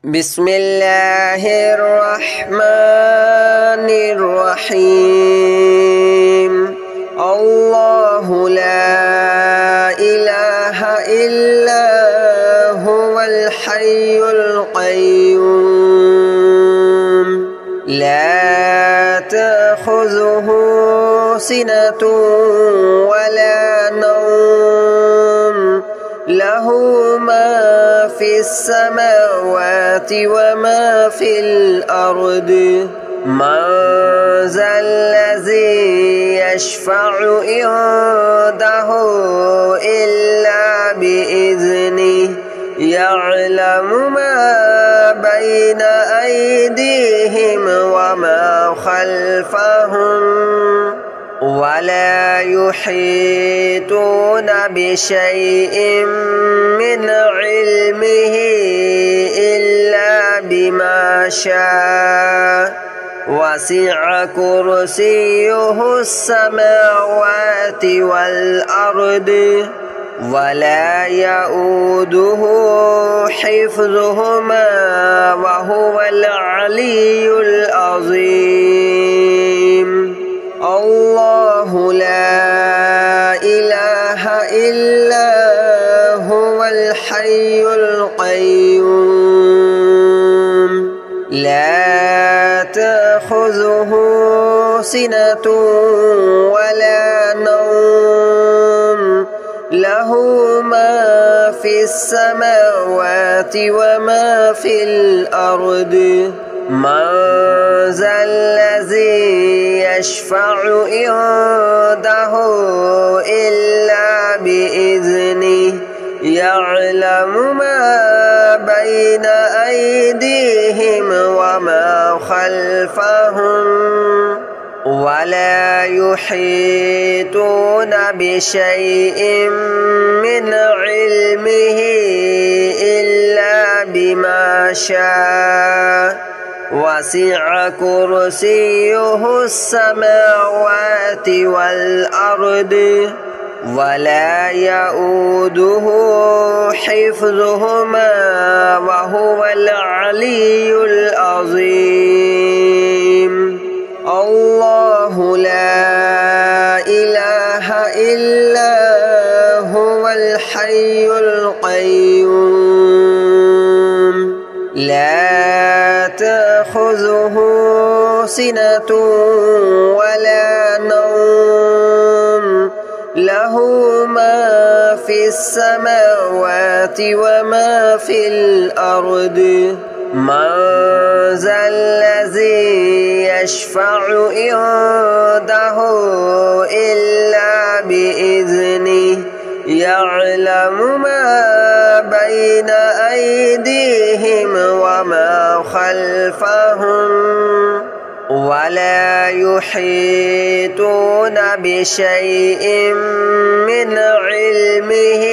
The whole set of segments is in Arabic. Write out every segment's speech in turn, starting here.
بسم الله الرحمن الرحيم. الله لا إله إلا هو الحي القيوم لا تأخذه سنة ولا نوم له ما في السماوات وما في الأرض من ذا الذي يشفع عنده إلا بإذنه يعلم ما بين أيديهم وما خلفهم ولا يحيطون بشيء من علمه إلا بما شاء وسع كرسيه السماوات والأرض ولا يؤوده حفظهما وهو العلي العظيم. الله لا إله إلا هو الحي القيوم لا تأخذه سنة ولا نوم له ما في السماوات وما في الأرض من ذا الذي يشفع عنده إلا بإذنه يعلم ما بين أيديهم وما خلفهم ولا يحيطون بشيء من علمه إلا بما شاء وسع كرسيه السماوات والأرض ولا يؤوده حفظهما وهو العلي العظيم. الله لا إله إلا هو الحي القيوم لا تأخذه سنة ولا نوم له ما في السماوات وما في الأرض من ذا الذي يشفع عنده إلا بإذنه يعلم ما بين أيديهم وما خلفهم ولا يحيطون بشيء من علمه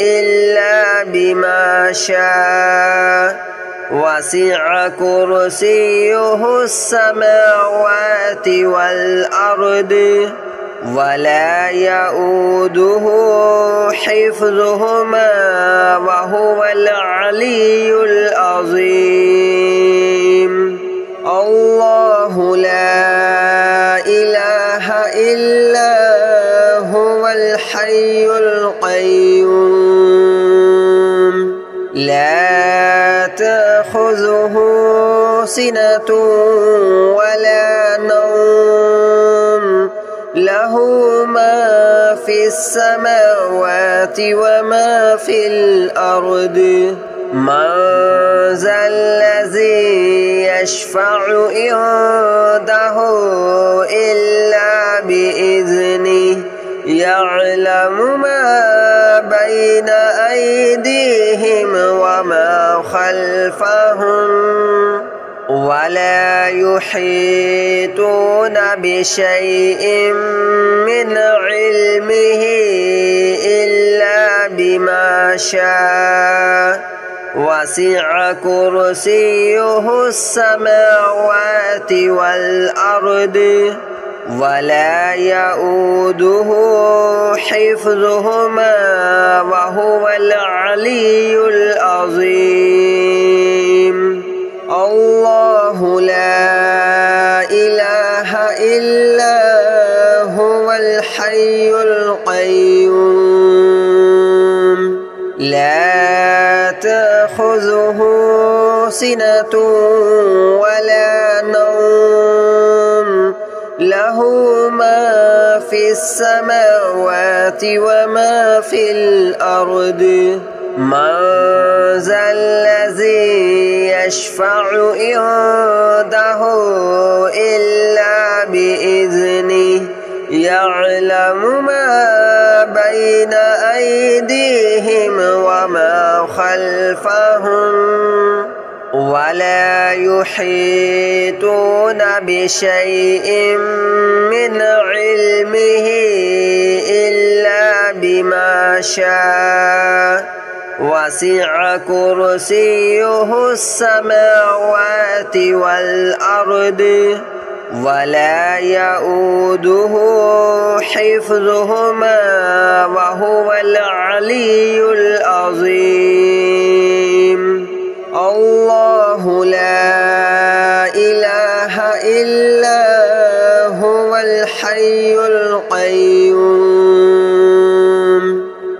إلا بما شاء وسع كرسيه السماوات والأرض ولا يؤوده حفظهما وهو العلي العظيم. الله لا إله إلا هو الحي القيوم لا تأخذه سنة ولا نوم له ما في السماوات وما في الأرض من ذا الذي يشفع عنده إلا بإذنه يعلم ما بين أيديهم وما خلفهم ولا يحيطون بشيء من علمه إلا بما شاء وسع كرسيه السماوات والأرض ولا يؤوده حفظهما وهو العلي العظيم. تأخذه سنة ولا نوم له ما في السماوات وما في الأرض من ذا الذي يشفع عنده إلا بإذنه يعلم ما بين أيديهم وما خلفهم ولا يحيطون بشيء من علمه إلا بما شاء وسع كرسيه السماوات والأرض ولا يؤوده حفظهما وهو العلي العظيم الله لا إله إلا هو الحي القيوم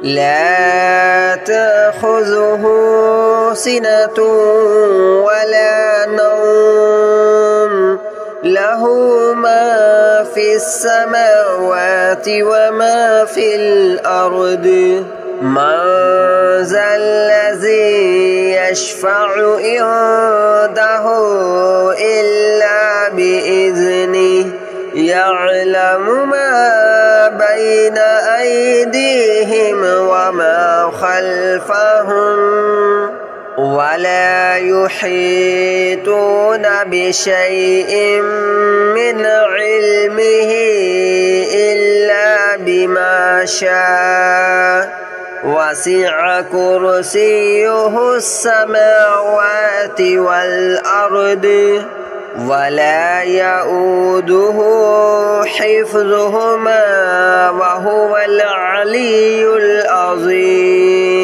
لا تأخذه سنة ولا نوم له ما في السماوات وما في الأرض من ذا الذي يشفع عنده إلا بإذنه يعلم ما بين أيديهم وما خلفهم ولا يحيطون بشيء من علمه إلا بما شاء وسع كرسيه السماوات والأرض ولا يؤوده حفظهما وهو العلي العظيم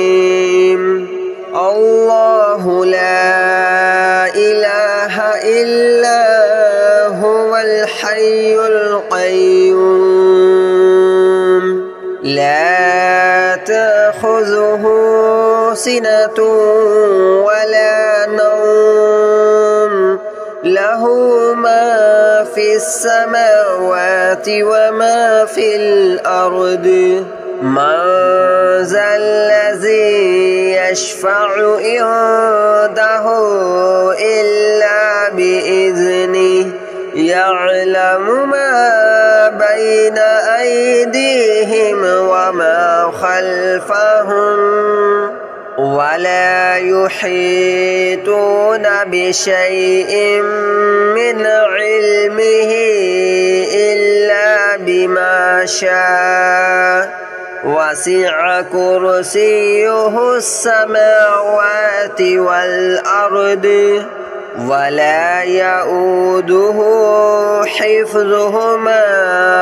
الله لا إله إلا هو الحي القيوم لا تأخذه سنة ولا نوم له ما في السماوات وما في الأرض من ذا الذي يشفع عنده إلا بإذنه يعلم ما بين أيديهم وما خلفهم ولا يحيطون بشيء من علمه إلا بما شاء وسع كرسيه السماوات والأرض ولا يؤوده حفظهما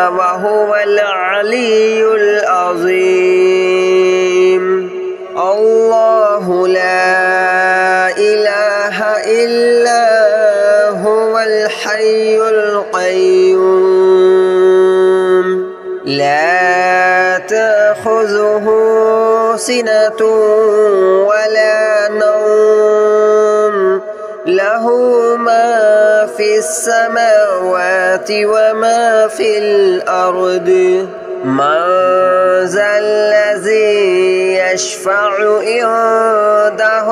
وهو العلي العظيم الله لا إله إلا هو الحي القيوم لا تأخذه سنة ولا نوم له ما في السماوات وما في الأرض من ذا الذي يشفع عنده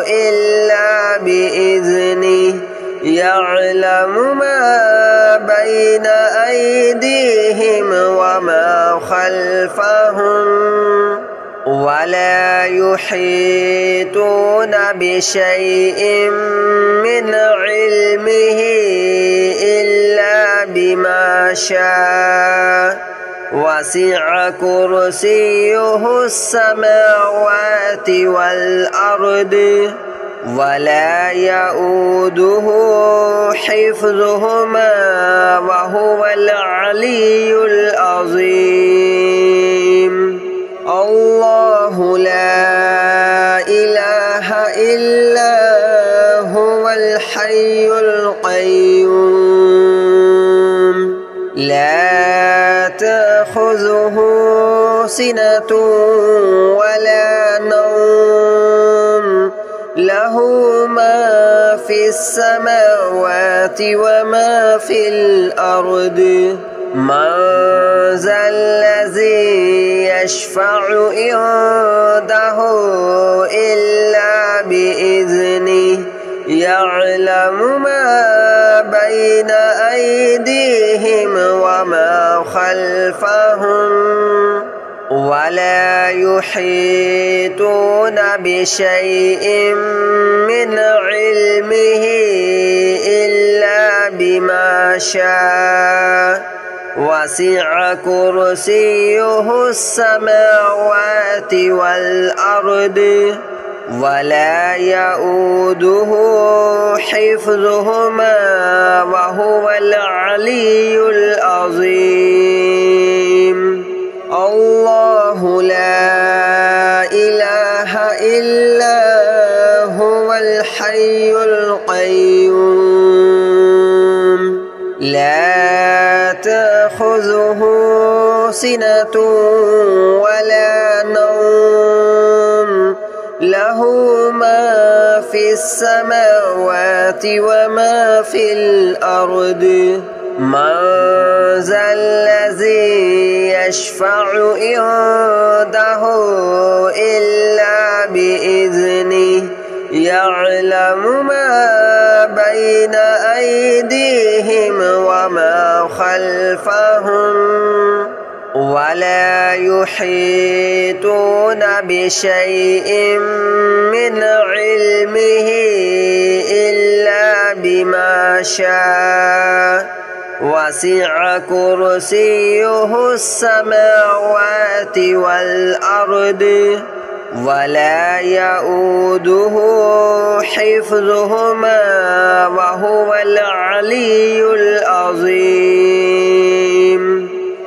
إلا بإذنه يعلم ما بين أيديهم وما خلفهم ولا يحيطون بشيء من علمه إلا بما شاء وسع كرسيه السماوات والأرض ولا يؤوده حفظهما وهو العلي العظيم الله لا إله إلا هو الحي القيوم لا تأخذه سنة ولا نوم له له ما في السماوات وما في الأرض من ذا الذي يشفع عنده إلا بإذنه يعلم ما بين أيديهم وما خلفهم ولا يحيطون بشيء من علمه إلا بما شاء وسع كرسيه السماوات والأرض ولا يؤوده حفظهما وهو العلي العظيم الله لا إله إلا هو الحي القيوم لا تأخذه سنة ولا نوم له ما في السماوات وما في الأرض من ذا الذي يشفع عنده إلا بإذنه يعلم ما بين أيديهم وما خلفهم ولا يحيطون بشيء من علمه إلا بما شاء وسع كرسيه السماوات والأرض ولا يؤوده حفظهما وهو العلي العظيم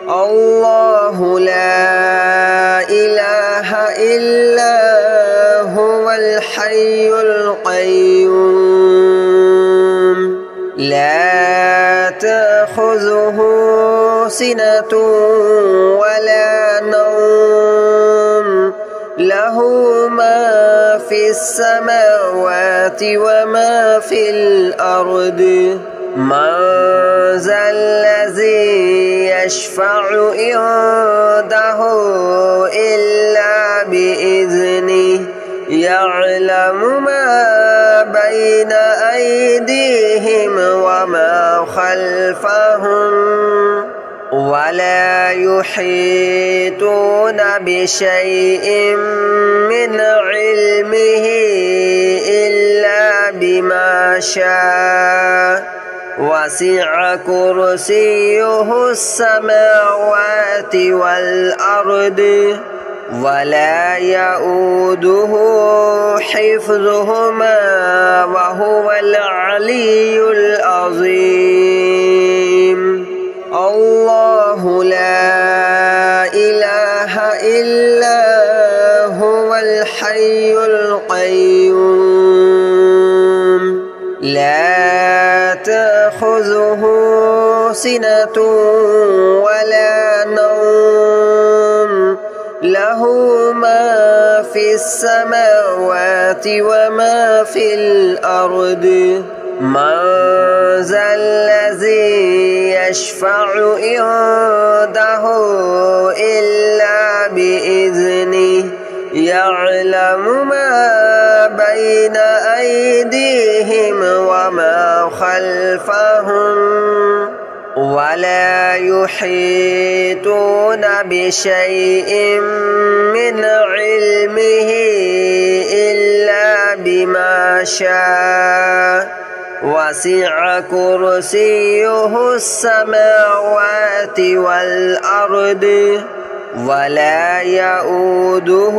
الله لا إله إلا هو الحي القيوم لا تأخذه سنة ولا نوم له ما في السماوات وما في الأرض من ذا الذي يشفع عنده إلا بإذنه يعلم ما بين أيديهم وما خلفهم ولا يحيطون بشيء من علمه إلا بما شاء وسع كرسيه السماوات والأرض ولا يؤوده حفظهما وهو العلي العظيم الله لا إله إلا هو الحي القيوم لا تأخذه سنة ولا نوم له ما في السماوات وما في الأرض من ذا الذي يشفع عنده إلا بإذنه يعلم ما بين أيديهم وما خلفهم ولا يحيطون بشيء من علمه إلا بما شاء وسع كرسيه السماوات والأرض ولا يؤوده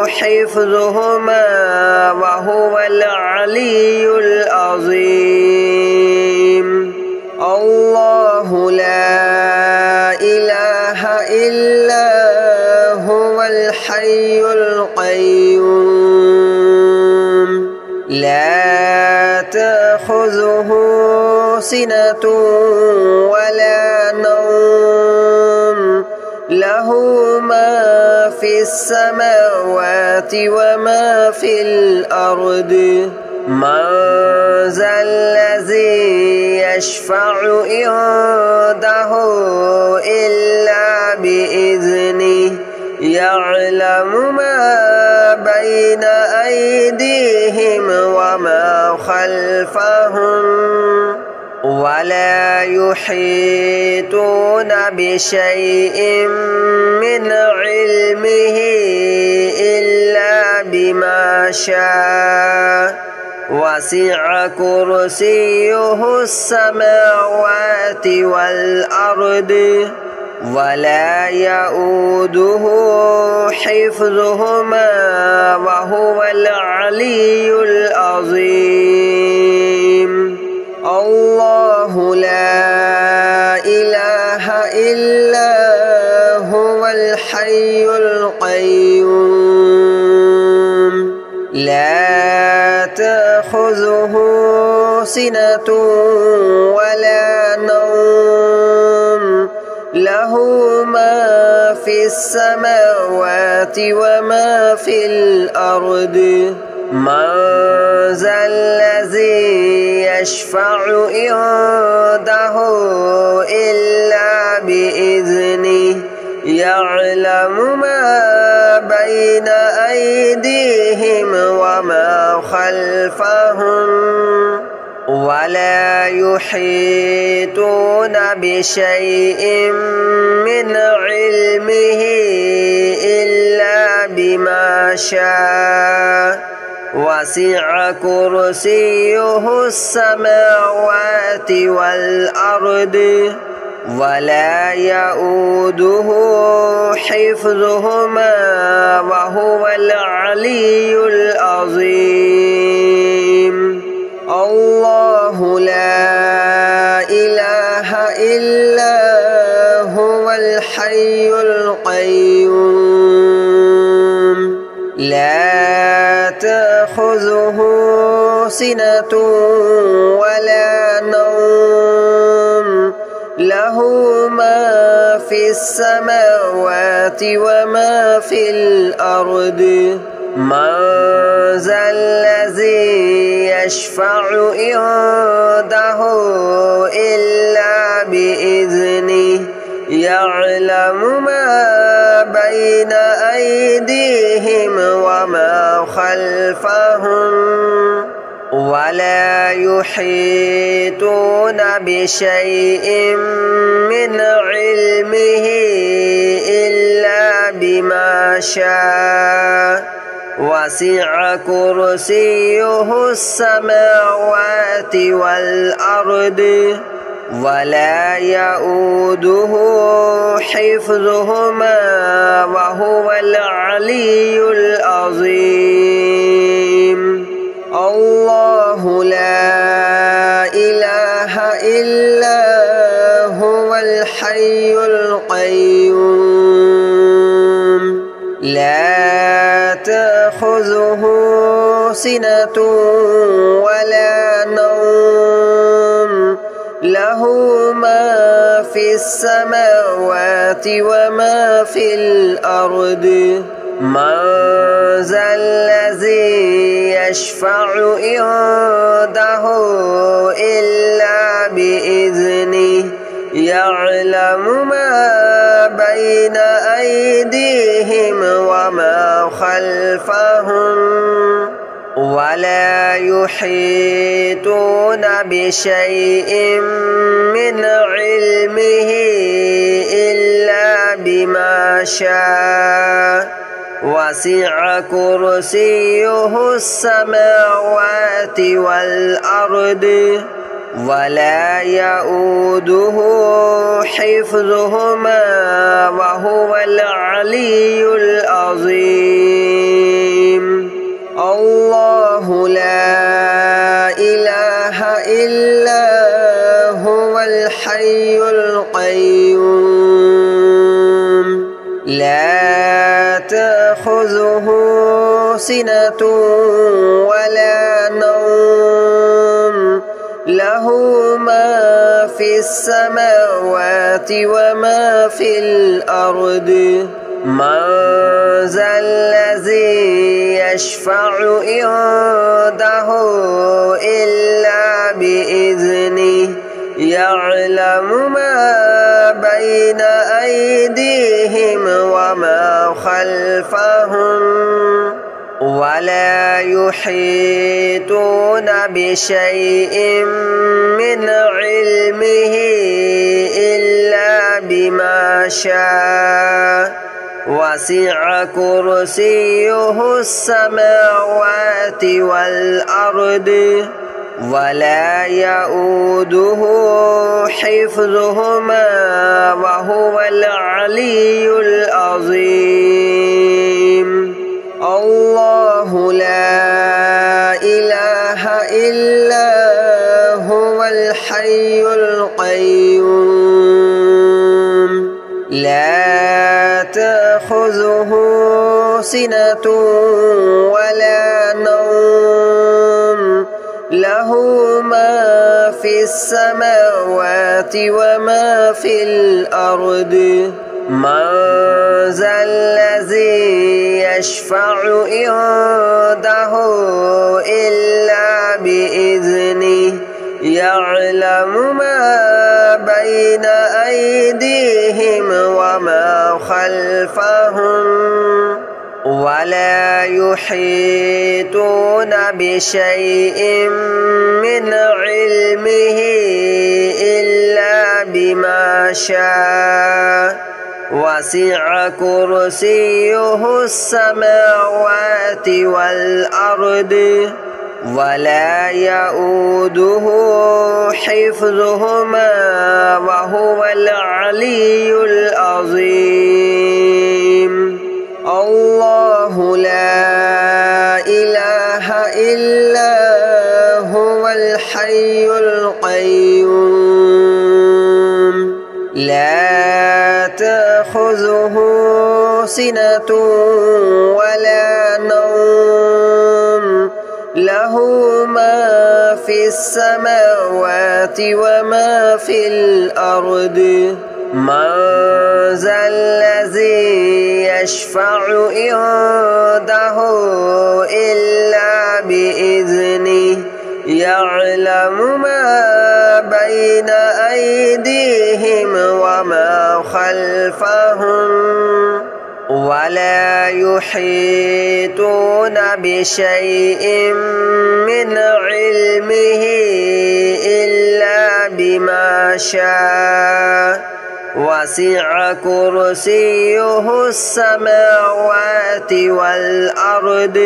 حفظهما وهو العلي العظيم الله لا إله إلا هو الحي القيوم لا تأخذه سنة ولا نوم له ما في السماوات وما في الأرض من ذا الذي يشفع عنده إلا بإذنه يعلم ما بين أيديهم وما خلفهم ولا يحيطون بشيء من علمه إلا بما شاء وسع كرسيه السماوات والأرض ولا يؤوده حفظهما وهو العلي العظيم الله لا إله إلا هو الحي القيوم لا تأخذه سنة ولا نوم له ما في السماوات وما في الأرض من ذا الذي يشفع عنده إلا بإذنه يعلم ما بين أيديهم وما خلفهم ولا يحيطون بشيء من علمه إلا بما شاء وسع كرسيه السماوات والأرض ولا يؤوده حفظهما وهو العلي العظيم الله لا إله إلا هو الحي القيوم لا تأخذه سنة ولا نوم له ما في السماوات وما في الأرض من ذا الذي يشفع عنده إلا بإذنه يعلم ما بين أيديهم وما خلفهم ولا يحيطون بشيء من علمه إلا بما شاء وسع كرسيه السماوات والأرض ولا يؤوده حفظهما وهو العلي العظيم الله لا إله إلا هو الحي القيوم لا تأخذه سنة ولا نوم له ما في السماوات وما في الأرض من ذا الذي يشفع عنده إلا بإذنه يعلم ما بين أيديهم وما خلفهم ولا يحيطون بشيء من علمه إلا بما شاء وسع كرسيه السماوات والأرض ولا يؤوده حفظهما وهو العلي العظيم الله لا إله إلا هو الحي القيوم لا تأخذه سنة ولا نوم له ما في السماوات وما في الأرض من ذا الذي يشفع عنده إلا بإذنه يعلم ما بين أيديهم وما خلفهم ولا يحيطون بشيء من علمه إلا بما شاء وسع كرسيه السماوات والأرض ولا يؤوده حفظهما وهو العلي العظيم الله لا إله إلا هو الحي القيوم لا تأخذه سنة ولا نوم له ما في السماوات وما في الأرض من ذا الذي يشفع عنده إلا بإذنه يعلم ما بين أيديهم وما خلفهم ولا يحيطون بشيء من علمه إلا بما شاء وسع كرسيه السماوات والأرض ولا يؤوده حفظهما وهو العلي العظيم الله لا إله إلا هو الحي القيوم لا تأخذه سنة ولا نوم له ما في السماوات وما في الأرض من ذا الذي يشفع عنده إلا بإذنه يعلم ما بين أيديهم وما خلفهم ولا يحيطون بشيء من علمه إلا بما شاء وسع كرسيه السماوات والأرض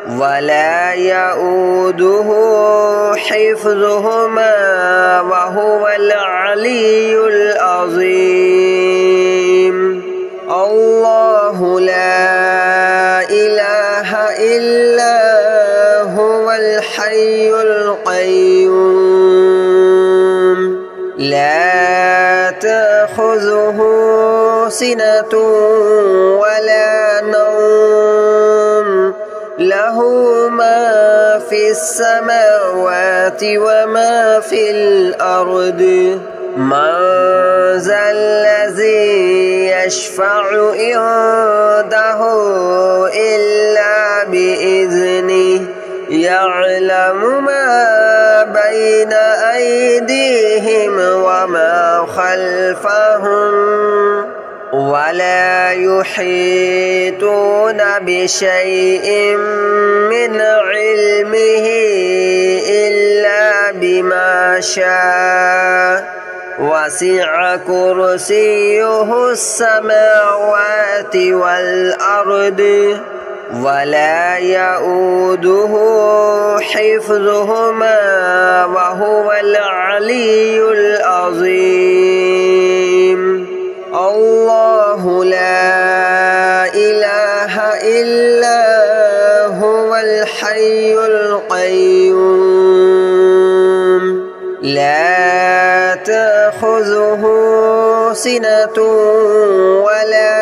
ولا يؤوده حفظهما وهو العلي العظيم الله لا إله إلا هو الحي القيوم لا تأخذه سنة ولا نوم له ما في السماوات وما في الأرض من ذا الذي يشفع عنده إلا بإذنه يعلم ما بين أيديهم وما خلفهم ولا يحيطون بشيء من علمه إلا بما شاء وسع كرسيه السماوات والأرض ولا يؤوده حفظهما وهو العلي العظيم الله لا إله إلا هو الحي القيوم لا تأخذه سنة ولا